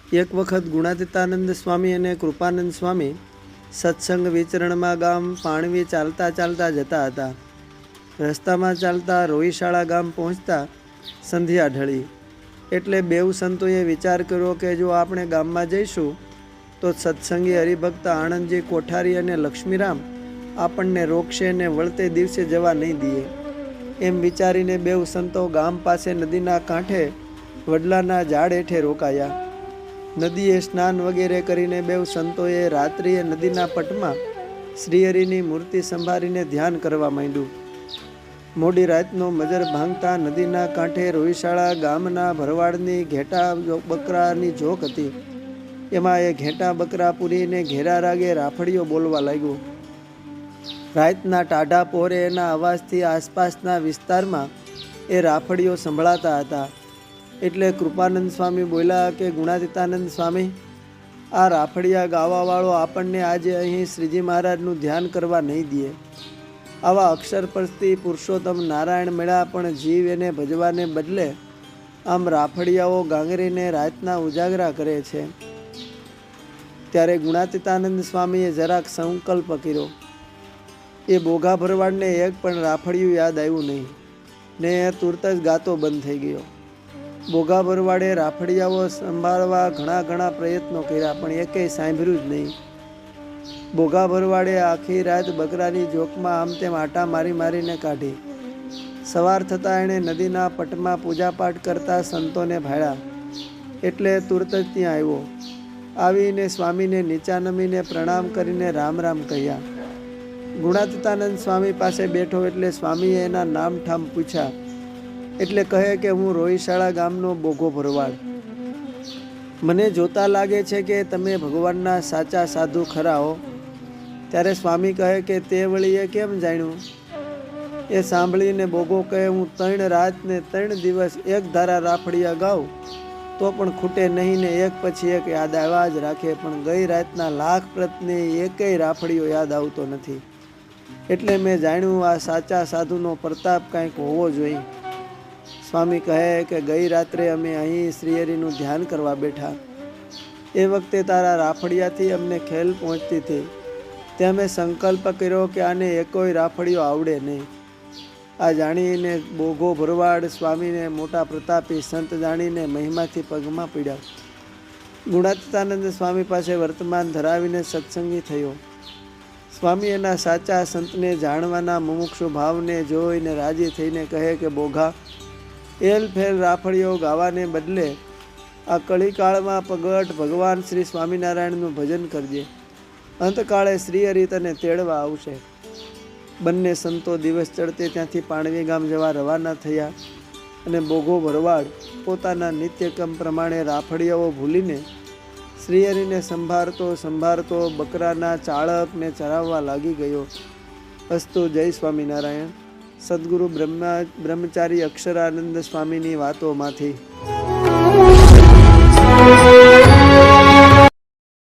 એક વખત ગુણાતીતાનંદ સ્વામી અને કૃપાનંદ સ્વામી સત્સંગ વિચરણમાં ગામ પાણવી ચાલતા ચાલતા જતા હતા. રસ્તામાં ચાલતા રોહિશાળા ગામ પહોંચતા સંધ્યા ઢળી. એટલે બેઉ સંતોએ વિચાર કર્યો કે જો આપણે ગામમાં જઈશું તો સત્સંગી હરિભક્ત આણંદજી કોઠારી અને લક્ષ્મીરામ આપણને રોકશે ને વળતે દિવસે જવા નહીં દઈએ. એમ વિચારીને બેઉ સંતો ગામ પાસે નદીના કાંઠે વડલાના ઝાડ હેઠે રોકાયા. નદીએ સ્નાન વગેરે કરીને બેઉ સંતોએ રાત્રિએ નદીના પટમાં શ્રીહરિની મૂર્તિ સંભાળીને ધ્યાન કરવા માંડ્યું. મોડી રાતનો મજર ભાંગતા નદીના કાંઠે રોહિશાળા ગામના ભરવાડની ઘેટા બકરાની ઝોક હતી. એમાં એ ઘેટા બકરા પૂરીને ઘેરા રાગે રાફડીઓ બોલવા લાગ્યું. રાતના ટાઢા પહોરે એના અવાજથી આસપાસના વિસ્તારમાં એ રાફડીઓ સંભળાતા હતા. એટલે કૃપાનંદ સ્વામી બોલ્યા કે ગુણાતીતાનંદ સ્વામી, આ રાફડિયા ગાવાવાળો આપણને આજે અહીં શ્રીજી મહારાજનું ધ્યાન કરવા નહીં દે. આવા અક્ષરપરસ્તી પુરુષોત્તમ નારાયણ મેળા પણ જીવ એને ભજવાને બદલે આમ રાફડિયાઓ ગાંગરીને રાતના ઉજાગરા કરે છે. ત્યારે ગુણાતીતાનંદ સ્વામીએ જરાક સંકલ્પ કર્યો. એ બોઘા ભરવાડને એક પણ રાફડિયું યાદ આવ્યું નહીં ને એ તુરત જ ગાતો બંધ થઈ ગયો. બોઘા ભરવાડે રાફડિયાઓ સંભાળવા ઘણા પ્રયત્નો કર્યા પણ એકેય સાંભળ્યું જ નહીં. બોઘા ભરવાડે આખી રાત બકરાની જોકમાં આમ તેમ આટા મારીને કાઢી. સવાર થતાં એણે નદીના પટમાં પૂજાપાઠ કરતા સંતોને ભાળ્યા. એટલે તુરત જ ત્યાં આવ્યો. આવીને સ્વામીને નીચા નમીને પ્રણામ કરીને રામ રામ કહ્યા. ગુણાતીતાનંદ સ્વામી પાસે બેઠો એટલે સ્વામીએ એના નામ ઠામ પૂછ્યા. એટલે કહે કે હું રોહિશાળા ગામનો બોઘો ભરવાડ. મને જોતા લાગે છે કે તમે ભગવાનના સાચા સાધુ ખરા હો. ત્યારે સ્વામી કહે કે તે વળીએ કેમ જાણ્યું? એ સાંભળીને બોઘો કહે, હું 3 રાત ને 3 દિવસ એક ધારા રાફડિયા ગાઉં તો પણ ખૂટે નહીં ને એક પછી એક યાદ આવ્યા જ રાખે, પણ ગઈ રાતના લાખ પ્રતને એકેય રાફડિયો યાદ આવતો નથી. એટલે મેં જાણ્યું આ સાચા સાધુનો પ્રતાપ કાંઈક હોવો જોઈએ. સ્વામી કહે કે ગઈ રાત્રે અમે અહીં શ્રીહરિનું ધ્યાન કરવા બેઠા. એ વખતે તારા રાફડિયાથી અમને ખેલ પહોંચતી હતી. તે અમે સંકલ્પ કર્યો કે આને એકોય રાફડિયો આવડે નહીં. આ જાણીને બોઘો ભરવાડ સ્વામીને મોટા પ્રતાપી સંત જાણીને મહિમાથી પગમાં પીડ્યા. ગુણાતીતાનંદ સ્વામી પાસે વર્તમાન ધરાવીને સત્સંગી થયો. સ્વામી એના સાચા સંતને જાણવાના મુમુક્ષુ ભાવને જોઈને રાજી થઈને કહે કે બોઘા, એલ ફેલ રાફડીઓ ગાવાને બદલે આ કળીકાળમાં પગટ ભગવાન શ્રી સ્વામિનારાયણનું ભજન કરજે. અંતકાળે શ્રીહરિ તને તેડવા આવશે. બંને સંતો દિવસ ચડતે ત્યાંથી પાણવી ગામ જવા રવાના થયા અને બોઘો ભરવાડ પોતાના નિત્યક્રમ પ્રમાણે રાફડિયાઓ ભૂલીને શ્રીહરિને સંભાળતો બકરાના ચાળકને ચરાવવા લાગી ગયો. અસ્તુ. જય સ્વામિનારાયણ. સદગુરુ બ્રહ્મચારી અક્ષરાનંદ સ્વામીની વાતોમાંથી.